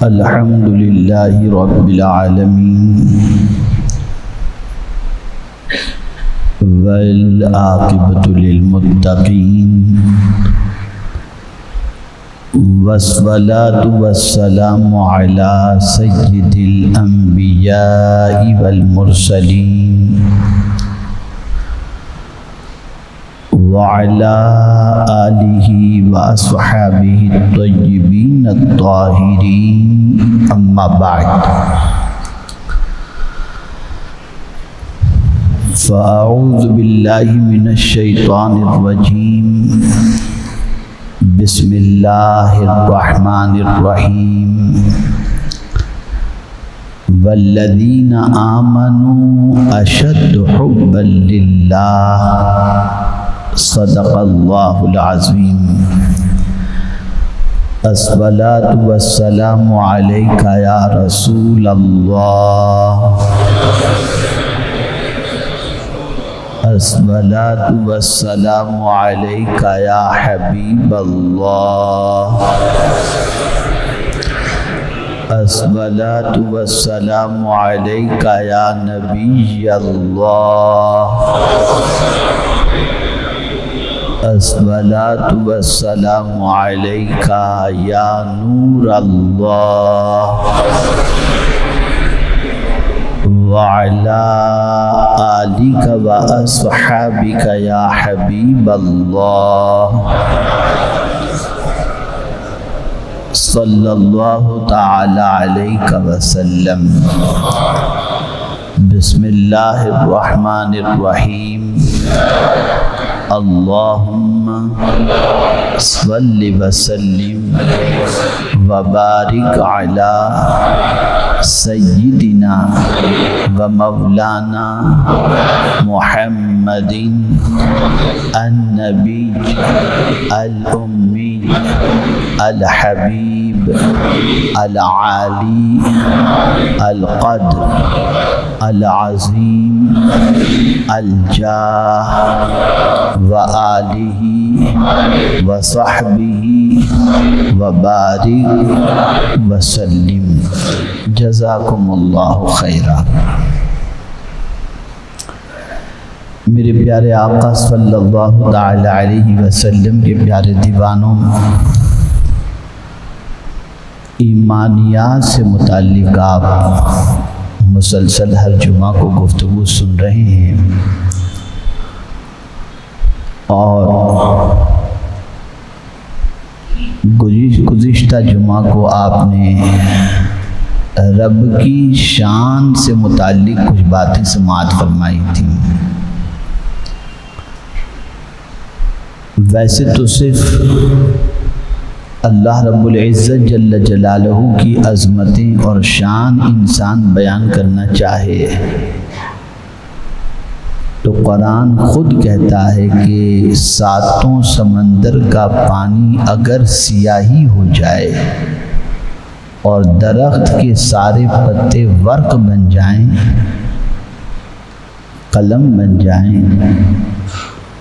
الحمد للہ رب العالمین والعاقبۃ للمتقین والصلاة والسلام علی سید الانبیاء والمرسلین وعلى آلہ واصحابہ الطیبین الطاہرین اما بعد فاعوذ باللہ من الشیطان الرجیم بسم اللہ الرحمن الرحیم والذین آمنوا اشد حبا للہ صدق اللہ العظیم الصلاۃ والسلام علیک یا رسول اللہ الصلاۃ والسلام علیک یا حبیب اللہ الصلاۃ والسلام علیک یا نبی اللہ الصلاۃ والسلام علیک یا نور اللہ وعلی آلک واصحابک یا حبیب اللہ صلی اللہ تعالی علیہ وسلم بسم اللہ الرحمن الرحیم اللہم صل وسلم وبارک علی سیدنا و مولانا محمد النبی الامی الحبیب العالی القدر العظیم الجاہ وآلہ وصحبہ وبارک وسلم جزاکم اللہ خیرا۔ میرے پیارے آقا صلی اللہ تعالی علیہ وسلم کے پیارے دیوانوں، ایمانیات سے متعلق آپ مسلسل ہر جمعہ کو گفتگو سن رہے ہیں، اور گزشتہ جمعہ کو آپ نے رب کی شان سے متعلق کچھ باتیں سماعت فرمائی تھیں۔ ویسے تو صرف اللہ رب العزت جل جلالہ کی عظمتیں اور شان انسان بیان کرنا چاہے تو قرآن خود کہتا ہے کہ ساتوں سمندر کا پانی اگر سیاہی ہو جائے اور درخت کے سارے پتے ورق بن جائیں، قلم بن جائیں،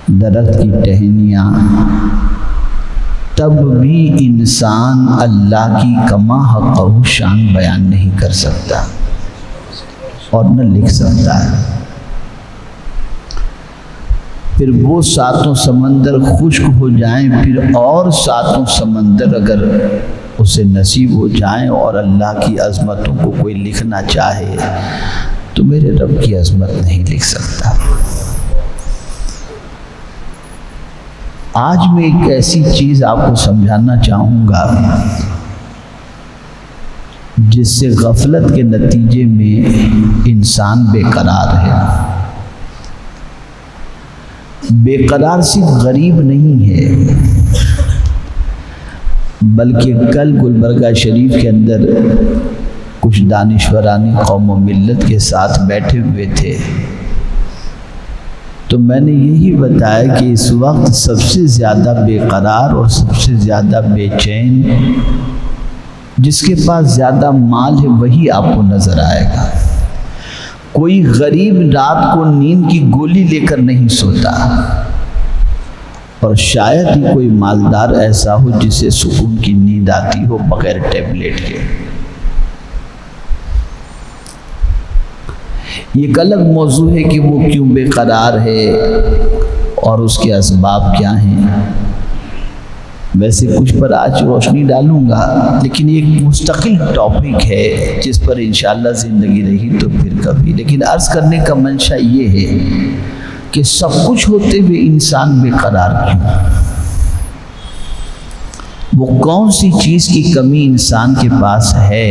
درخت کی ٹہنیاں، تب بھی انسان اللہ کی کما حقہ شان بیان نہیں کر سکتا اور نہ لکھ سکتا ہے۔ پھر وہ ساتوں سمندر خشک ہو جائیں، پھر اور ساتوں سمندر اگر اسے نصیب ہو جائیں اور اللہ کی عظمتوں کو کوئی لکھنا چاہے تو میرے رب کی عظمت نہیں لکھ سکتا۔ آج میں ایک ایسی چیز آپ کو سمجھانا چاہوں گا جس سے غفلت کے نتیجے میں انسان بے قرار ہے۔ بے قرار صرف غریب نہیں ہے، بلکہ کل گلبرگہ شریف کے اندر کچھ دانشورانی قوم و ملت کے ساتھ بیٹھے ہوئے تھے، تو میں نے یہی بتایا کہ اس وقت سب سے زیادہ بے قرار اور سب سے زیادہ بے چین جس کے پاس زیادہ مال ہے وہی آپ کو نظر آئے گا۔ کوئی غریب رات کو نیند کی گولی لے کر نہیں سوتا، اور شاید ہی کوئی مالدار ایسا ہو جسے سکون کی نیند آتی ہو بغیر ٹیبلیٹ کے۔ یہ ایک الگ موضوع ہے کہ وہ کیوں بے قرار ہے اور اس کے اسباب کیا ہیں. ویسے کچھ پر آج روشنی ڈالوں گا، لیکن یہ ایک مستقل ٹاپک ہے جس پر انشاءاللہ زندگی رہی تو پھر کبھی. لیکن عرض کرنے کا منشا یہ ہے کہ سب کچھ ہوتے ہوئے انسان بے قرار کیوں؟ وہ کون سی چیز کی کمی انسان کے پاس ہے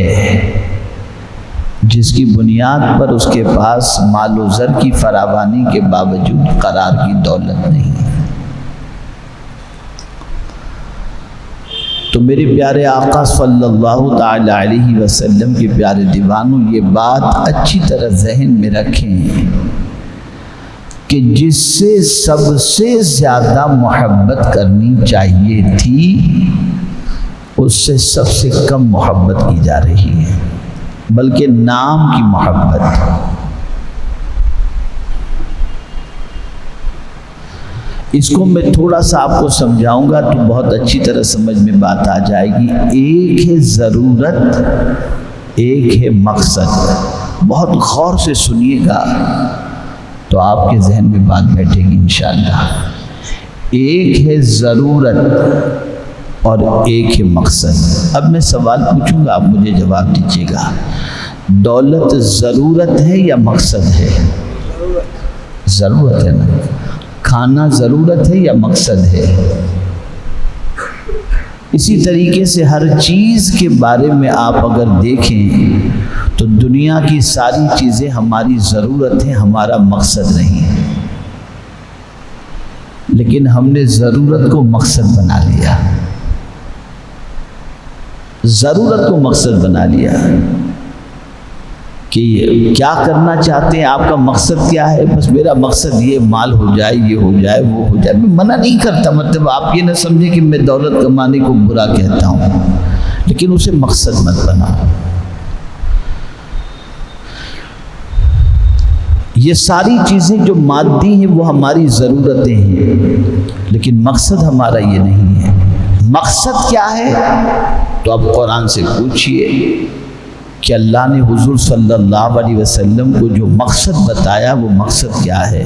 جس کی بنیاد پر اس کے پاس مال و زر کی فراوانی کے باوجود قرار کی دولت نہیں ہے؟ تو میرے پیارے آقا صلی اللہ تعالی علیہ وسلم کے پیارے دیوانوں، یہ بات اچھی طرح ذہن میں رکھیں کہ جس سے سب سے زیادہ محبت کرنی چاہیے تھی اس سے سب سے کم محبت کی جا رہی ہے، بلکہ نام کی محبت. اس کو میں تھوڑا سا آپ کو سمجھاؤں گا تو بہت اچھی طرح سمجھ میں بات آ جائے گی. ایک ہے ضرورت، ایک ہے مقصد. بہت غور سے سنیے گا تو آپ کے ذہن میں بات بیٹھے گی انشاءاللہ. ایک ہے ضرورت اور ایک ہے مقصد. اب میں سوال پوچھوں گا، آپ مجھے جواب دیجیے گا. دولت ضرورت ہے یا مقصد ہے؟ ضرورت ہے نا. کھانا ضرورت ہے یا مقصد ہے؟ اسی طریقے سے ہر چیز کے بارے میں آپ اگر دیکھیں تو دنیا کی ساری چیزیں ہماری ضرورت ہیں، ہمارا مقصد نہیں ہے. لیکن ہم نے ضرورت کو مقصد بنا لیا، ضرورت کو مقصد بنا لیا کہ کیا کرنا چاہتے ہیں، آپ کا مقصد کیا ہے؟ بس میرا مقصد یہ مال ہو جائے، یہ ہو جائے، وہ ہو جائے. میں منع نہیں کرتا، مطلب آپ یہ نہ سمجھیں کہ میں دولت کمانے کو برا کہتا ہوں، لیکن اسے مقصد مت بناؤ. یہ ساری چیزیں جو مادی ہیں وہ ہماری ضرورتیں ہیں، لیکن مقصد ہمارا یہ نہیں ہے. مقصد کیا ہے؟ تو اب قرآن سے پوچھئے کہ اللہ نے حضور صلی اللہ علیہ وسلم کو جو مقصد بتایا وہ مقصد کیا ہے؟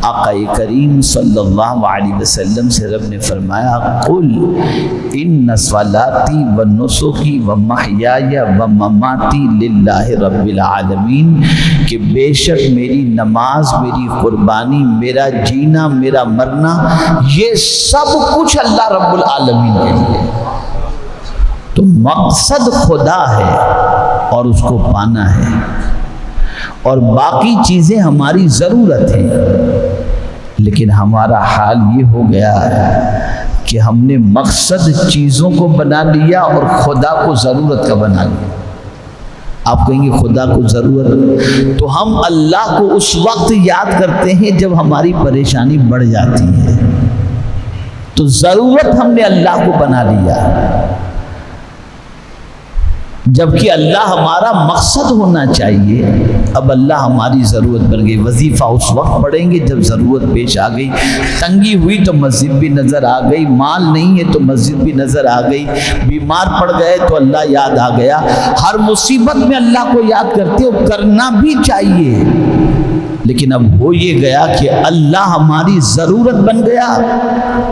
آقا کریم صلی اللہ علیہ وسلم سے رب نے فرمایا قل ان صلاتی و نسکی و محیای و مماتی للہ رب العالمین، کہ بے شک میری نماز، میری قربانی، میرا جینا، میرا مرنا، یہ سب کچھ اللہ رب العالمین کے لیے. تو مقصد خدا ہے اور اس کو پانا ہے، اور باقی چیزیں ہماری ضرورت ہیں. لیکن ہمارا حال یہ ہو گیا کہ ہم نے مقصد چیزوں کو بنا لیا اور خدا کو ضرورت کا بنا لیا. آپ کہیں گے خدا کو ضرورت، تو ہم اللہ کو اس وقت یاد کرتے ہیں جب ہماری پریشانی بڑھ جاتی ہے. تو ضرورت ہم نے اللہ کو بنا لیا، جبکہ اللہ ہمارا مقصد ہونا چاہیے. اب اللہ ہماری ضرورت بن گئی. وظیفہ اس وقت پڑھیں گے جب ضرورت پیش آ گئی. تنگی ہوئی تو مسجد بھی نظر آ گئی، مال نہیں ہے تو مسجد بھی نظر آ گئی، بیمار پڑ گئے تو اللہ یاد آ گیا. ہر مصیبت میں اللہ کو یاد کرتے ہو، کرنا بھی چاہیے. لیکن اب ہو یہ گیا کہ اللہ ہماری ضرورت بن گیا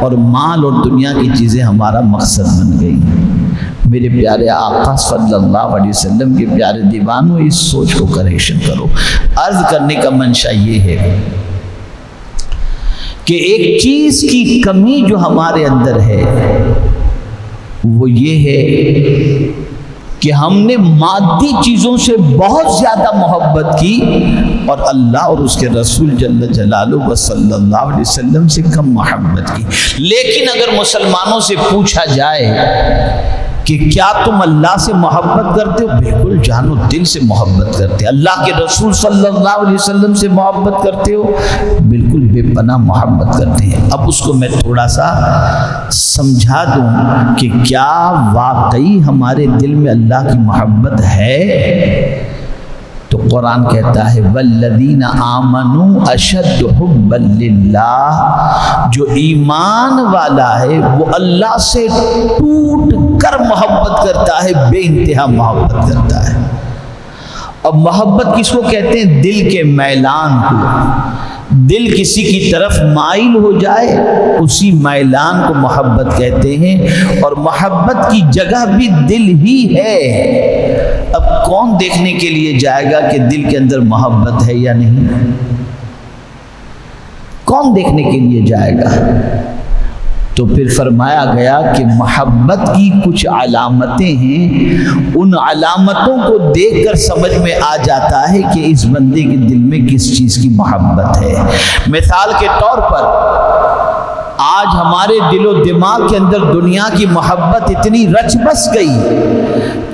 اور مال اور دنیا کی چیزیں ہمارا مقصد بن گئی. میرے پیارے آقا صلی اللہ علیہ وسلم کے پیارے دیوانوں، اس سوچ کو کریکشن کرو. عرض کرنے کا منشا یہ ہے کہ ایک چیز کی کمی جو ہمارے اندر ہے وہ یہ ہے کہ ہم نے مادی چیزوں سے بہت زیادہ محبت کی اور اللہ اور اس کے رسول جل جلالہ صلی اللہ علیہ وسلم سے کم محبت کی. لیکن اگر مسلمانوں سے پوچھا جائے کہ کیا تم اللہ سے محبت کرتے ہو؟ بالکل جان و دل سے محبت کرتے ہیں. اللہ کے رسول صلی اللہ علیہ وسلم سے محبت کرتے ہو؟ بالکل بے پناہ محبت کرتے ہیں. اب اس کو میں تھوڑا سا سمجھا دوں کہ کیا واقعی ہمارے دل میں اللہ کی محبت ہے؟ تو قرآن کہتا ہے والذین آمنوا اشد حبا للہ، جو ایمان والا ہے وہ اللہ سے ٹوٹ کر محبت کرتا ہے، بے انتہا محبت کرتا ہے. اور محبت کس کو کہتے ہیں؟ دل کے میلان کو۔ دل کسی کی طرف مائل ہو جائے اسی میلان کو محبت کہتے ہیں، اور محبت کی جگہ بھی دل ہی ہے۔ اب کون دیکھنے کے لیے جائے گا کہ دل کے اندر محبت ہے یا نہیں؟ کون دیکھنے کے لیے جائے گا؟ تو پھر فرمایا گیا کہ محبت کی کچھ علامتیں ہیں، ان علامتوں کو دیکھ کر سمجھ میں آ جاتا ہے کہ اس بندے کے دل میں کس چیز کی محبت ہے۔ مثال کے طور پر آج ہمارے دل و دماغ کے اندر دنیا کی محبت اتنی رچ بس گئی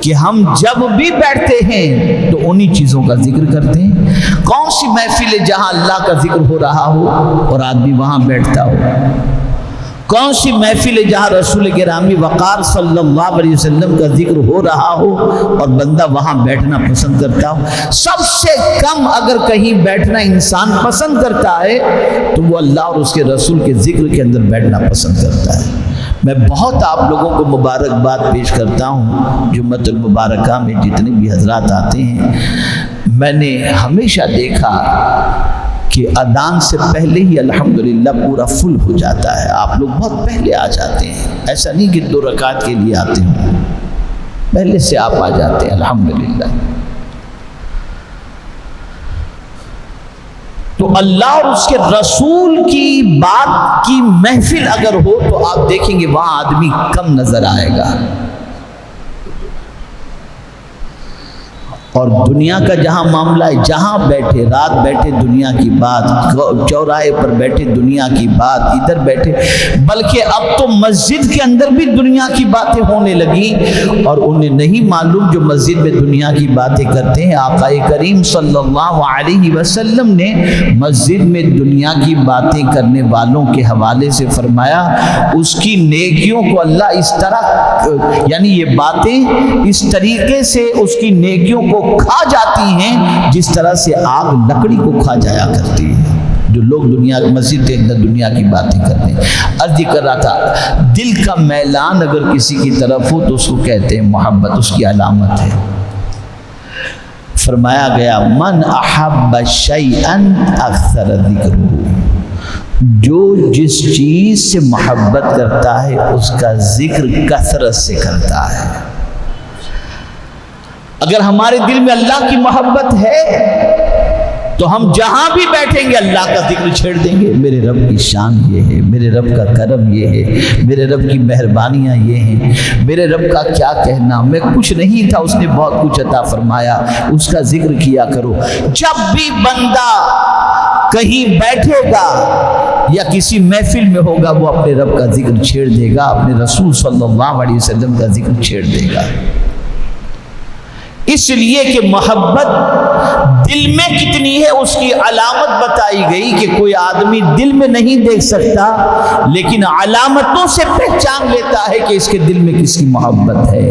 کہ ہم جب بھی بیٹھتے ہیں تو انہی چیزوں کا ذکر کرتے ہیں۔ کون سی محفل ہے جہاں اللہ کا ذکر ہو رہا ہو اور آدمی وہاں بیٹھتا ہو؟ کون سی محفل ہے جہاں رسول گرامی وقار صلی اللہ علیہ وسلم کا ذکر ہو رہا ہو اور بندہ وہاں بیٹھنا پسند کرتا ہو؟ سب سے کم اگر کہیں بیٹھنا انسان پسند کرتا ہے تو وہ اللہ اور اس کے رسول کے ذکر کے اندر بیٹھنا پسند کرتا ہے۔ میں بہت آپ لوگوں کو مبارکباد پیش کرتا ہوں، جمعۃ المبارکہ میں جتنے بھی حضرات آتے ہیں، میں نے ہمیشہ دیکھا کہ اذان سے پہلے ہی الحمدللہ پورا فل ہو جاتا ہے۔ آپ لوگ بہت پہلے آ جاتے ہیں، ایسا نہیں کہ 2 رکعت کے لیے آتے ہوں، پہلے سے آپ آ جاتے ہیں الحمدللہ۔ تو اللہ اور اس کے رسول کی بات کی محفل اگر ہو تو آپ دیکھیں گے وہاں آدمی کم نظر آئے گا، اور دنیا کا جہاں معاملہ ہے، جہاں بیٹھے رات بیٹھے دنیا کی بات، چوراہے پر بیٹھے دنیا کی بات، ادھر بیٹھے، بلکہ اب تو مسجد کے اندر بھی دنیا کی باتیں ہونے لگی، اور انہیں نہیں معلوم جو مسجد میں دنیا کی باتیں کرتے ہیں۔ آقا کریم صلی اللہ علیہ وسلم نے مسجد میں دنیا کی باتیں کرنے والوں کے حوالے سے فرمایا اس کی نیکیوں کو اللہ اس طرح، یعنی یہ باتیں اس طریقے سے اس کی نیکیوں کو کھا جاتی ہیں جس طرح سے آگ لکڑی کو کھا جایا کرتی ہے۔ جو لوگ دنیا مسجد کے اندر دنیا کی باتیں کرتے ہیں، عرض کر رہا تھا دل کا میلان اگر کسی کی طرف ہو تو اس کو کہتے ہیں محبت، اس کی علامت ہے۔ فرمایا گیا من احب شیئا اکثر ذکرہ، جو جس چیز سے محبت کرتا ہے اس کا ذکر کثرت سے کرتا ہے۔ اگر ہمارے دل میں اللہ کی محبت ہے تو ہم جہاں بھی بیٹھیں گے اللہ کا ذکر چھیڑ دیں گے۔ میرے رب کی شان یہ ہے، میرے رب کا کرم یہ ہے، میرے رب کی مہربانیاں یہ ہیں، میرے رب کا کیا کہنا، میں کچھ نہیں تھا اس نے بہت کچھ عطا فرمایا، اس کا ذکر کیا کرو۔ جب بھی بندہ کہیں بیٹھے گا یا کسی محفل میں ہوگا وہ اپنے رب کا ذکر چھیڑ دے گا، اپنے رسول صلی اللہ علیہ وسلم کا ذکر چھیڑ دے گا۔ اس لیے کہ محبت دل میں کتنی ہے اس کی علامت بتائی گئی کہ کوئی آدمی دل میں نہیں دیکھ سکتا لیکن علامتوں سے پہچان لیتا ہے کہ اس کے دل میں کس کی محبت ہے۔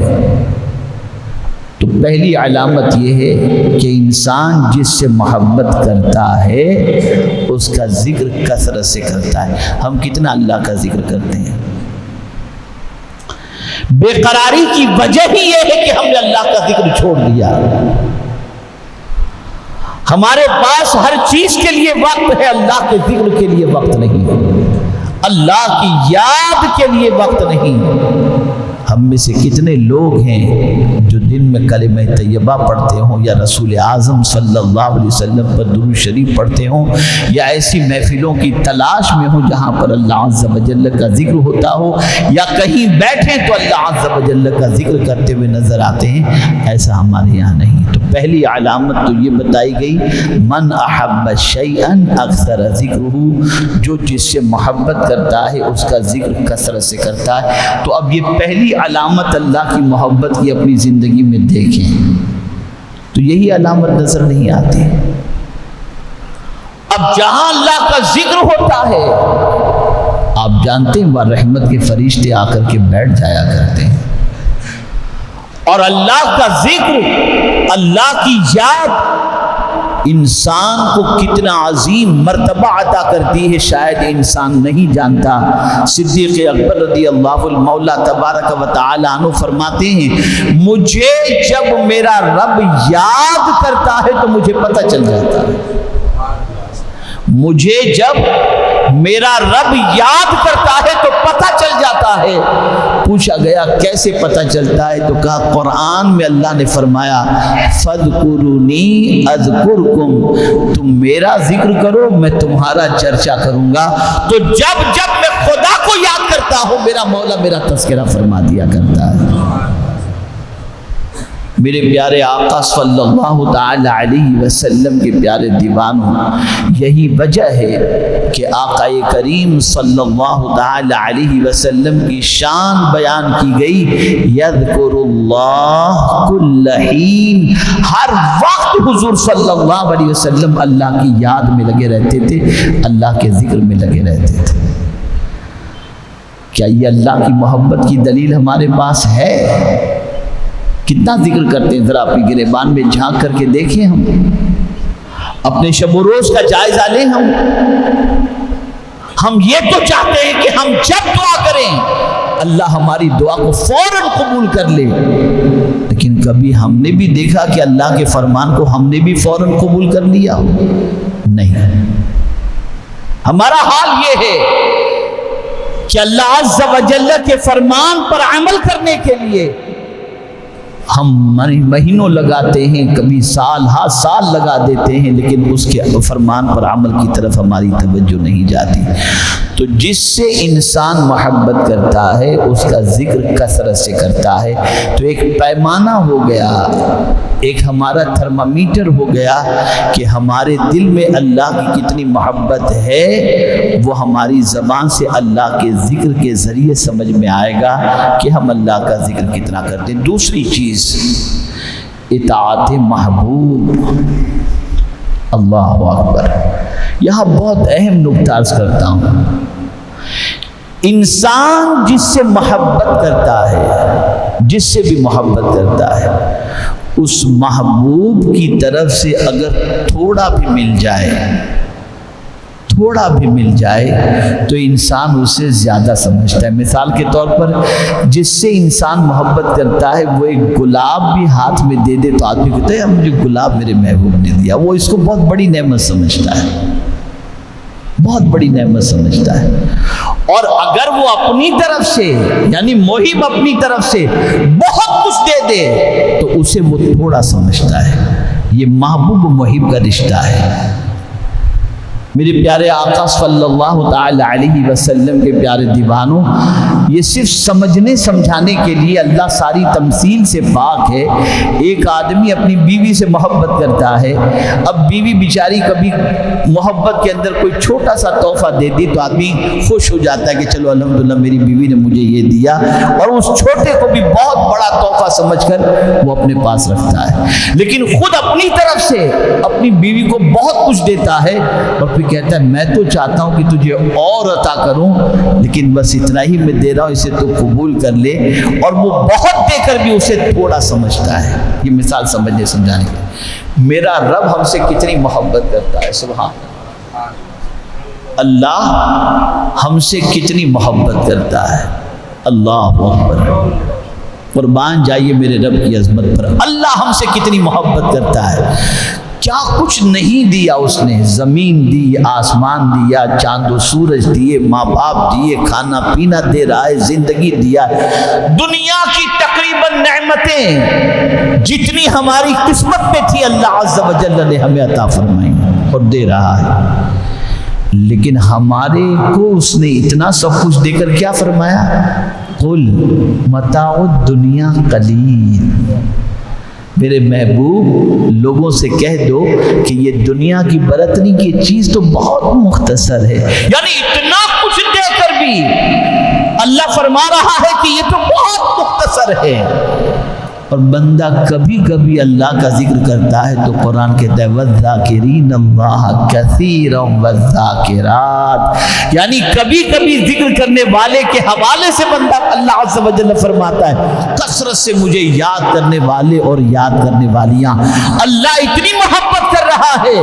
تو پہلی علامت یہ ہے کہ انسان جس سے محبت کرتا ہے اس کا ذکر کثرت سے کرتا ہے۔ ہم کتنا اللہ کا ذکر کرتے ہیں؟ بے قراری کی وجہ ہی یہ ہے کہ ہم نے اللہ کا ذکر چھوڑ دیا۔ ہمارے پاس ہر چیز کے لیے وقت ہے، اللہ کے ذکر کے لیے وقت نہیں، اللہ کی یاد کے لیے وقت نہیں۔ ہم میں سے کتنے لوگ ہیں جو دن میں کلمہ طیبہ پڑھتے ہوں یا رسول اعظم صلی اللہ علیہ وسلم پر درود شریف پڑھتے ہوں یا ایسی محفلوں کی تلاش میں ہوں جہاں پر اللہ عز و جل کا ذکر ہوتا ہو، یا کہیں بیٹھیں تو اللہ عز و جل کا ذکر کرتے ہوئے نظر آتے ہیں۔ ایسا ہمارے یہاں نہیں۔ تو پہلی علامت تو یہ بتائی گئی من احب شیئا اکثر ذکرہ، جو جس سے محبت کرتا ہے اس کا ذکر کثرت سے کرتا ہے۔ تو اب یہ پہلی علامت اللہ کی محبت کی اپنی زندگی میں دیکھیں تو یہی علامت نظر نہیں آتی۔ اب جہاں اللہ کا ذکر ہوتا ہے آپ جانتے ہیں وہاں رحمت کے فرشتے آ کر کے بیٹھ جایا کرتے ہیں، اور اللہ کا ذکر، اللہ کی یاد انسان کو کتنا عظیم مرتبہ عطا کرتی ہے شاید انسان نہیں جانتا۔ صدیق اکبر رضی اللہ المولا تبارک و تعالی عنہ فرماتے ہیں مجھے جب میرا رب یاد کرتا ہے تو مجھے پتہ چل جاتا ہے، مجھے جب میرا رب یاد کرتا ہے تو پتہ چل جاتا ہے۔ پوچھا گیا کیسے پتہ چلتا ہے؟ تو کہا قرآن میں اللہ نے فرمایا فَاذْكُرُونِي أَذْكُرْكُمْ، تم میرا ذکر کرو میں تمہارا چرچا کروں گا۔ تو جب جب میں خدا کو یاد کرتا ہوں میرا مولا میرا تذکرہ فرما دیا کرتا ہے۔ میرے پیارے آقا صلی اللہ تعالی علیہ وسلم کے پیارے دیوانوں، یہی وجہ ہے کہ آقا کریم صلی اللہ تعالی علیہ وسلم کی شان بیان کی گئی، یذکر اللہ کل حین، ہر وقت حضور صلی اللہ علیہ وسلم اللہ کی یاد میں لگے رہتے تھے، اللہ کے ذکر میں لگے رہتے تھے۔ کیا یہ اللہ کی محبت کی دلیل ہمارے پاس ہے؟ کتنا ذکر کرتے ہیں؟ ذرا اپنی گریبان میں جھانک کر کے دیکھیں، ہم اپنے شب و روز کا جائزہ لیں۔ ہم یہ تو چاہتے ہیں کہ ہم جب دعا کریں اللہ ہماری دعا کو فوراً قبول کر لے، لیکن کبھی ہم نے بھی دیکھا کہ اللہ کے فرمان کو ہم نے بھی فوراً قبول کر لیا ہو؟ نہیں۔ ہمارا حال یہ ہے کہ اللہ عز و جل کے فرمان پر عمل کرنے کے لیے ہم مہینوں لگاتے ہیں، کبھی سال ہا سال لگا دیتے ہیں، لیکن اس کے فرمان پر عمل کی طرف ہماری توجہ نہیں جاتی۔ تو جس سے انسان محبت کرتا ہے اس کا ذکر کثرت سے کرتا ہے، تو ایک پیمانہ ہو گیا، ایک ہمارا تھرمامیٹر ہو گیا کہ ہمارے دل میں اللہ کی کتنی محبت ہے، وہ ہماری زبان سے اللہ کے ذکر کے ذریعے سمجھ میں آئے گا کہ ہم اللہ کا ذکر کتنا کرتے ہیں۔ دوسری چیز اطاعت محبوب، اللہ اکبر۔ یہاں بہت اہم نکتہ عرض کرتا ہوں، انسان جس سے محبت کرتا ہے، جس سے بھی محبت کرتا ہے، اس محبوب کی طرف سے اگر تھوڑا بھی مل جائے، تھوڑا بھی مل جائے تو انسان اسے زیادہ سمجھتا ہے۔ مثال کے طور پر جس سے انسان محبت کرتا ہے وہ ایک گلاب بھی ہاتھ میں دے دے تو آدمی کہتا ہے مجھے گلاب میرے محبوب نے دیا، وہ اس کو بہت بڑی نعمت سمجھتا ہے، بہت بڑی نعمت سمجھتا ہے۔ اور اگر وہ اپنی طرف سے یعنی محب اپنی طرف سے بہت کچھ دے دے تو اسے وہ تھوڑا سمجھتا ہے۔ یہ محبوب و محب کا رشتہ ہے۔ میرے پیارے آقا صلی اللہ تعالی علیہ وسلم کے پیارے دیوانوں، یہ صرف سمجھنے سمجھانے کے لیے اللہ ساری تمثیل سے پاک ہے۔ ایک آدمی اپنی بیوی سے محبت کرتا ہے، اب بیوی بیچاری کبھی محبت کے اندر کوئی چھوٹا سا تحفہ دے دی تو آدمی خوش ہو جاتا ہے کہ چلو الحمدللہ میری بیوی نے مجھے یہ دیا، اور اس چھوٹے کو بھی بہت بڑا تحفہ سمجھ کر وہ اپنے پاس رکھتا ہے۔ لیکن خود اپنی طرف سے اپنی بیوی کو بہت کچھ دیتا ہے اور پھر کہتا ہے میں تو چاہتا ہوں کہ تجھے اور عطا کروں، لیکن بس اتنا ہی میں دے رہا ہوں، اسے تو قبول کر لے، اور وہ بہت دے کر بھی اسے تھوڑا سمجھتا ہے۔ یہ مثال سمجھنے سمجھانے کی۔ میرا رب ہم سے کتنی محبت کرتا ہے، سبحان اللہ، ہم سے کتنی محبت کرتا ہے، اللہ اکبر۔ قربان جائیے میرے رب کی عظمت پر، اللہ ہم سے کتنی محبت کرتا ہے۔ کیا کچھ نہیں دیا اس نے، زمین دی، آسمان دیا، چاند و سورج دیے، ماں باپ دیے، کھانا پینا دے رہا ہے، زندگی دیا ہے، دنیا کی تقریباً نعمتیں جتنی ہماری قسمت پہ تھی اللہ عز و جل نے ہمیں عطا فرمائی اور دے رہا ہے، لیکن ہمارے کو اس نے اتنا سب کچھ دے کر کیا فرمایا؟ قل متاع الدنیا قلیل، میرے محبوب لوگوں سے کہہ دو کہ یہ دنیا کی برتنی کی چیز تو بہت مختصر ہے۔ یعنی اتنا کچھ دے کر بھی اللہ فرما رہا ہے کہ یہ تو بہت مختصر ہے، اور بندہ کبھی کبھی اللہ کا ذکر کرتا ہے تو قرآن کہتا ہے وَالذَّاكِرِينَ اللَّهَ كَثِيرًا وَالذَّاكِرَاتِ، یعنی کبھی کبھی ذکر کرنے والے کے حوالے سے بندہ اللہ عز و جل فرماتا ہے کثرت سے مجھے یاد کرنے والے اور یاد کرنے والیاں، اللہ اتنی محبت کر رہا ہے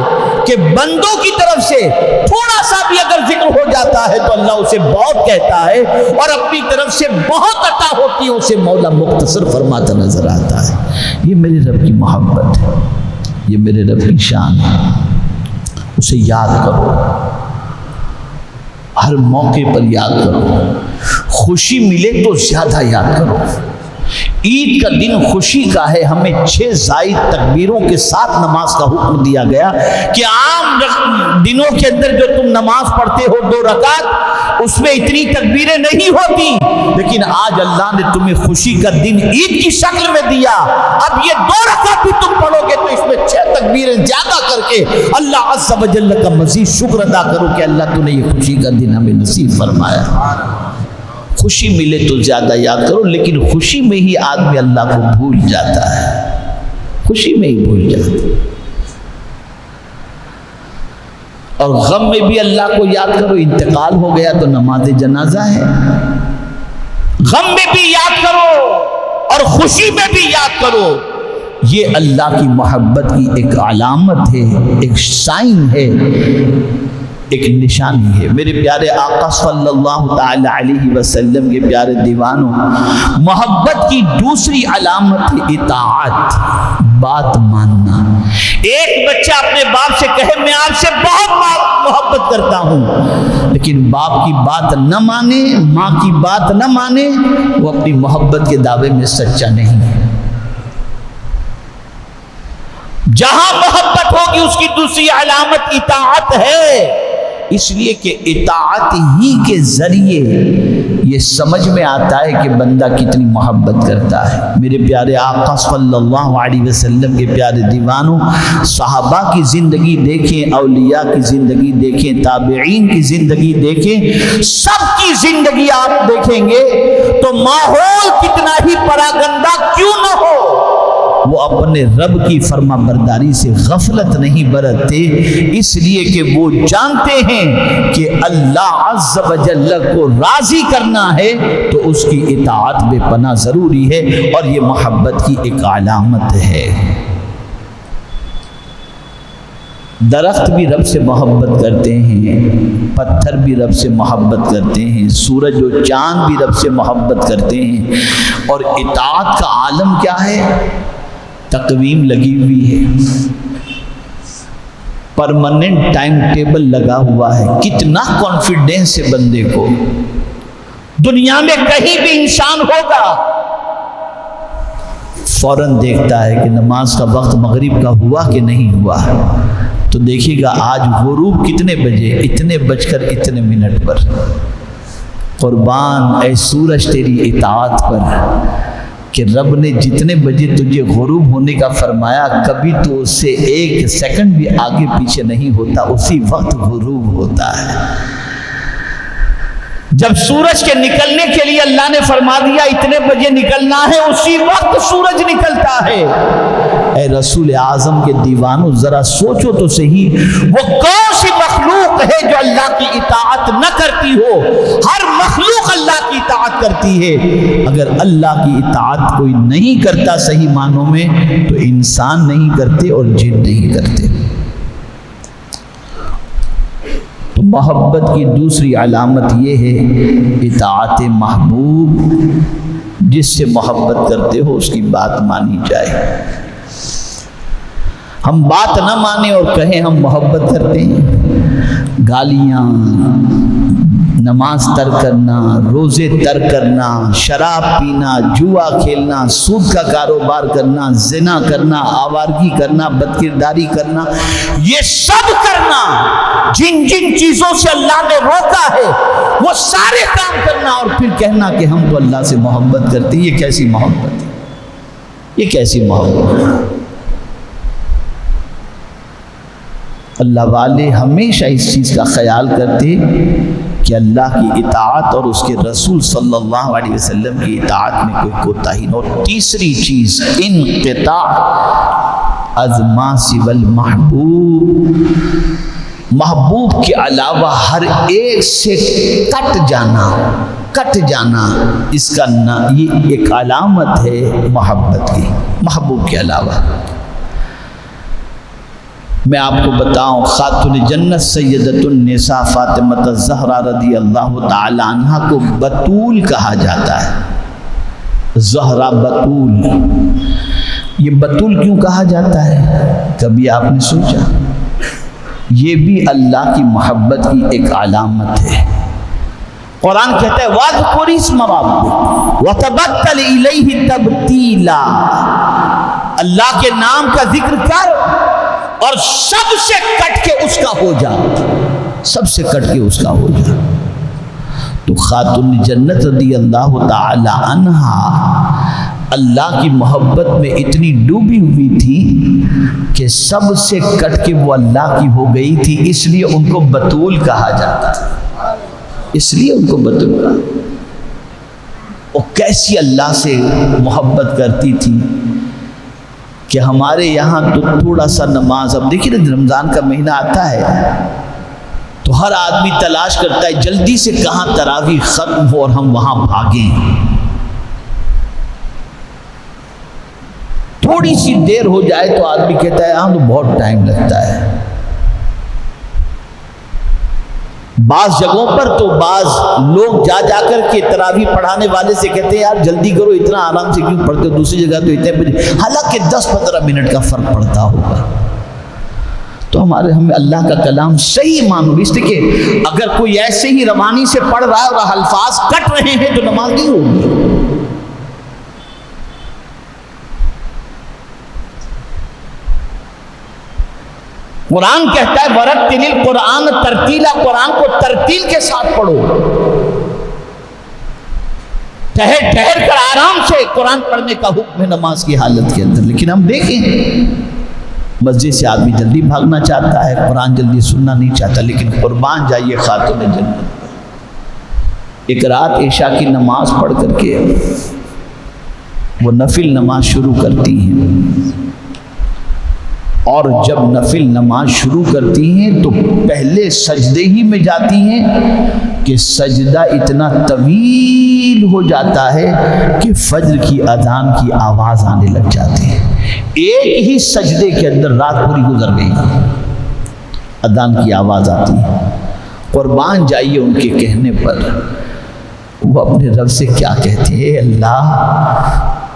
کہ بندوں کی طرف سے تھوڑا سا بھی اگر ذکر ہو جاتا ہے تو اللہ اسے بہت کہتا ہے، اور اپنی طرف سے بہت عطا ہوتی ہے اسے مولا مختصر فرماتا نظر آتا ہے۔ یہ میرے رب کی محبت ہے، یہ میرے رب کی شان ہے، اسے یاد کرو، ہر موقع پر یاد کرو، خوشی ملے تو زیادہ یاد کرو۔ عید کا دن خوشی کا ہے، ہمیں 6 زائد تکبیروں کے ساتھ نماز کا حکم دیا گیا کہ عام دنوں کے اندر جو تم نماز پڑھتے ہو 2 رکعت اس میں اتنی تکبیریں نہیں ہوتی، لیکن آج اللہ نے تمہیں خوشی کا دن عید کی شکل میں دیا، اب یہ 2 رکعت بھی تم پڑھو گے تو اس میں 6 تکبیریں زیادہ کر کے اللہ عز و جل کا مزید شکر ادا کرو کہ اللہ تو نے یہ خوشی کا دن ہمیں نصیب فرمایا۔ خوشی ملے تو زیادہ یاد کرو، لیکن خوشی میں ہی آدمی اللہ کو بھول جاتا ہے، خوشی میں ہی بھول جاتا ہے، اور غم میں بھی اللہ کو یاد کرو، انتقال ہو گیا تو نماز جنازہ ہے، غم میں بھی یاد کرو اور خوشی میں بھی یاد کرو، یہ اللہ کی محبت کی ایک علامت ہے، ایک سائن ہے، ایک نشانی ہے۔ میرے پیارے آقا صلی اللہ تعالی علیہ وسلم کے پیارے دیوانوں، محبت کی دوسری علامت ہے اطاعت، بات ماننا۔ ایک بچہ اپنے باپ سے کہے میں آپ سے بہت محبت کرتا ہوں، لیکن باپ کی بات نہ مانے، ماں کی بات نہ مانے، وہ اپنی محبت کے دعوے میں سچا نہیں ہے۔ جہاں محبت ہوگی اس کی دوسری علامت اطاعت ہے، اس لیے کہ اطاعت ہی کے ذریعے یہ سمجھ میں آتا ہے کہ بندہ کتنی محبت کرتا ہے۔ میرے پیارے آقا صلی اللہ علیہ وسلم کے پیارے دیوانوں، صحابہ کی زندگی دیکھیں، اولیاء کی زندگی دیکھیں، تابعین کی زندگی دیکھیں، سب کی زندگی آپ دیکھیں گے تو ماحول کتنا ہی پراگندہ کیوں نہ ہو، وہ اپنے رب کی فرما برداری سے غفلت نہیں برتتے، اس لیے کہ وہ جانتے ہیں کہ اللہ عز و جل کو راضی کرنا ہے تو اس کی اطاعت بے پناہ ضروری ہے، اور یہ محبت کی ایک علامت ہے۔ درخت بھی رب سے محبت کرتے ہیں، پتھر بھی رب سے محبت کرتے ہیں، سورج و چاند بھی رب سے محبت کرتے ہیں، اور اطاعت کا عالم کیا ہے؟ تقویم لگی ہوئی ہے، پرماننٹ ٹائم ٹیبل لگا ہوا ہے۔ کتنا کانفیڈنس ہے بندے کو، دنیا میں کہیں بھی انسان ہوگا فوراً دیکھتا ہے کہ نماز کا وقت مغرب کا ہوا کہ نہیں ہوا، تو دیکھیے گا آج غروب کتنے بجے، اتنے بج کر اتنے منٹ پر۔ قربان اے سورج تیری اطاعت پر کہ رب نے جتنے بجے تجھے غروب ہونے کا فرمایا کبھی تو اس سے 1 سیکنڈ بھی آگے پیچھے نہیں ہوتا، اسی وقت غروب ہوتا ہے۔ جب سورج کے نکلنے کے لیے اللہ نے فرما دیا اتنے بجے نکلنا ہے، اسی وقت سورج نکلتا ہے۔ اے رسول اعظم کے دیوانوں ذرا سوچو تو صحیح، وہ کون سی مخلوق ہے جو اللہ کی اطاعت نہ کرتی ہو؟ ہر مخلوق اللہ کی اطاعت کرتی ہے۔ اگر اللہ کی اطاعت کوئی نہیں کرتا صحیح معنوں میں تو انسان نہیں کرتے اور جن نہیں کرتے۔ تو محبت کی دوسری علامت یہ ہے اطاعت محبوب، جس سے محبت کرتے ہو اس کی بات مانی جائے۔ ہم بات نہ مانیں اور کہیں ہم محبت کرتے ہیں، گالیاں، نماز ترک کرنا، روزے ترک کرنا، شراب پینا، جوا کھیلنا، سود کا کاروبار کرنا، زنا کرنا، آوارگی کرنا، بدکرداری کرنا، یہ سب کرنا، جن جن چیزوں سے اللہ نے روکا ہے وہ سارے کام کرنا، اور پھر کہنا کہ ہم تو اللہ سے محبت کرتے ہیں۔ یہ کیسی محبت ہے؟ یہ کیسی محبت ہے؟ اللہ والے ہمیشہ اس چیز کا خیال کرتے کہ اللہ کی اطاعت اور اس کے رسول صلی اللہ علیہ وسلم کی اطاعت میں کوئی کوتاہی نہ ہو۔ تیسری چیز انقطاع از ما سوى المحبوب، محبوب کے علاوہ ہر ایک سے کٹ جانا اس کا یہ ایک علامت ہے محبت کی، محبوب کے علاوہ۔ میں آپ کو بتاؤں، خاتون جنت سیدۃ النساء فاطمہ الزہرا رضی اللہ تعالی عنہ کو بتول کہا جاتا ہے، زہرا بتول۔ یہ بتول کیوں کہا جاتا ہے؟ کبھی آپ نے سوچا؟ یہ بھی اللہ کی محبت کی ایک علامت ہے۔ قرآن کہتا ہے وَاذْكُرِ اسْمَ رَبِّكَ وَتَبَتَّلْ إِلَيْهِ تَبْتِيلًا، اللہ کے نام کا ذکر کر اور سب سے کٹ کے اس کا ہو جا، سب سے کٹ کے اس کا ہو جا۔ تو خاتون جنت رضی اللہ تعالی عنہا اللہ کی محبت میں اتنی ڈوبی ہوئی تھی کہ سب سے کٹ کے وہ اللہ کی ہو گئی تھی، اس لیے ان کو بتول کہا جاتا ہے، اس لیے ان کو بتول کہا۔ وہ کیسی اللہ سے محبت کرتی تھی کہ ہمارے یہاں تو تھوڑا سا نماز، اب دیکھیے نا رمضان کا مہینہ آتا ہے تو ہر آدمی تلاش کرتا ہے جلدی سے کہاں تراویح ختم ہو اور ہم وہاں بھاگیں، تھوڑی سی دیر ہو جائے تو آدمی کہتا ہے ہاں تو بہت ٹائم لگتا ہے۔ بعض جگہوں پر تو بعض لوگ جا کر کے تراویح پڑھانے والے سے کہتے ہیں یار جلدی کرو، اتنا آرام سے کیوں پڑھتے ہو، دوسری جگہ تو اتنے بجے، حالانکہ 10-15 منٹ کا فرق پڑتا ہوگا۔ تو ہمیں اللہ کا کلام صحیح مانو، اس لیے کہ اگر کوئی ایسے ہی روانی سے پڑھ رہا ہے اور الفاظ کٹ رہے ہیں تو نماز نہیں ہوگی۔ قرآن کہتا ہے وَرَتِّلِ الْقُرْآنَ تَرْتِيلًا، قرآن کو ترتیل کے ساتھ پڑھو، ٹھہر کر آرام سے قرآن پڑھنے کا حکم ہے نماز کی حالت کے اندر۔ لیکن ہم دیکھیں مسجد سے آدمی جلدی بھاگنا چاہتا ہے، قرآن جلدی سننا نہیں چاہتا۔ لیکن قربان جائیے خاتون جنت، ایک رات عشاء کی نماز پڑھ کر کے وہ نفل نماز شروع کرتی ہیں، اور جب نفل نماز شروع کرتی ہیں تو پہلے سجدے ہی میں جاتی ہیں کہ سجدہ اتنا طویل ہو جاتا ہے کہ فجر کی اذان کی آواز آنے لگ جاتی ہے۔ ایک ہی سجدے کے اندر رات پوری گزر گئی، اذان کی آواز آتی ہے۔ قربان جائیے ان کے کہنے پر، وہ اپنے رب سے کیا کہتے ہیں، اے اللہ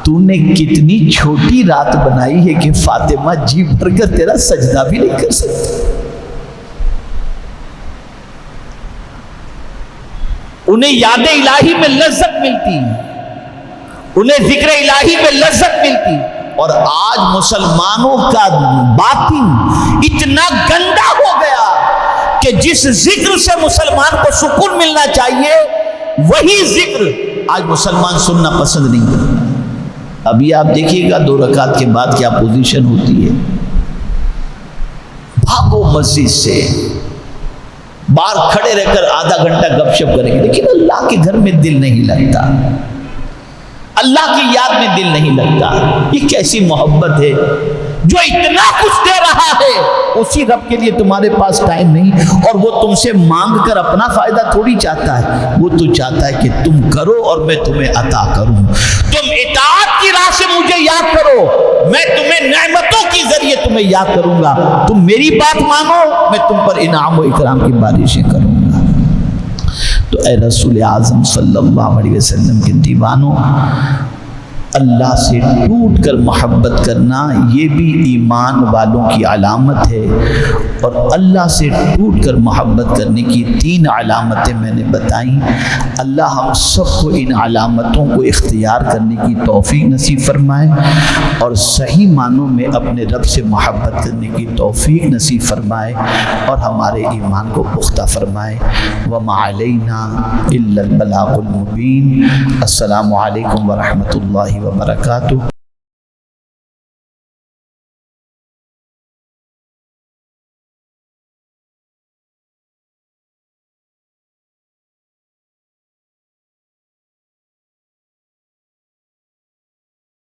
تو نے کتنی چھوٹی رات بنائی ہے کہ فاطمہ جی بھر کر تیرا سجدہ بھی نہیں کر سکتی۔ انہیں یاد الہی میں لذت ملتی، انہیں ذکر الہی میں لذت ملتی، اور آج مسلمانوں کا باطن اتنا گندا ہو گیا کہ جس ذکر سے مسلمان کو سکون ملنا چاہیے وہی ذکر آج مسلمان سننا پسند نہیں کرتا۔ ابھی آپ دیکھیے گا 2 رکعت کے بعد کیا پوزیشن ہوتی ہے، بھاگو مسجد سے، باہر کھڑے رہ کر آدھا گھنٹہ گپ شپ کریں گے، لیکن اللہ کے گھر میں دل نہیں لگتا، اللہ کی یاد میں دل نہیں لگتا۔ یہ کیسی محبت ہے جو اتنا کچھ دے رہا ہے، اسی رب کے لیے تمہارے پاس ٹائم نہیں، اور وہ تم سے مانگ کر اپنا فائدہ تھوڑی چاہتا ہے، وہ تو چاہتا ہے کہ تم کرو اور میں تمہیں عطا کروں، تم اطاعت کی راہ سے مجھے یاد کرو، میں تمہیں نعمتوں کی ذریعے تمہیں یاد کروں گا، تم میری بات مانو میں تم پر انعام و اکرام کی بارشیں کروں گا۔ تو اے رسول اعظم صلی اللہ علیہ وسلم کے دیوانوں، اللہ سے ٹوٹ کر محبت کرنا یہ بھی ایمان والوں کی علامت ہے، اور اللہ سے ٹوٹ کر محبت کرنے کی 3 علامتیں میں نے بتائیں۔ اللہ ہم سب کو ان علامتوں کو اختیار کرنے کی توفیق نصیب فرمائے، اور صحیح معنوں میں اپنے رب سے محبت کرنے کی توفیق نصیب فرمائے، اور ہمارے ایمان کو پختہ فرمائے۔ وما علینا الا البلاغ المبین۔ السلام علیکم ورحمۃ اللہ وبرکاتہ۔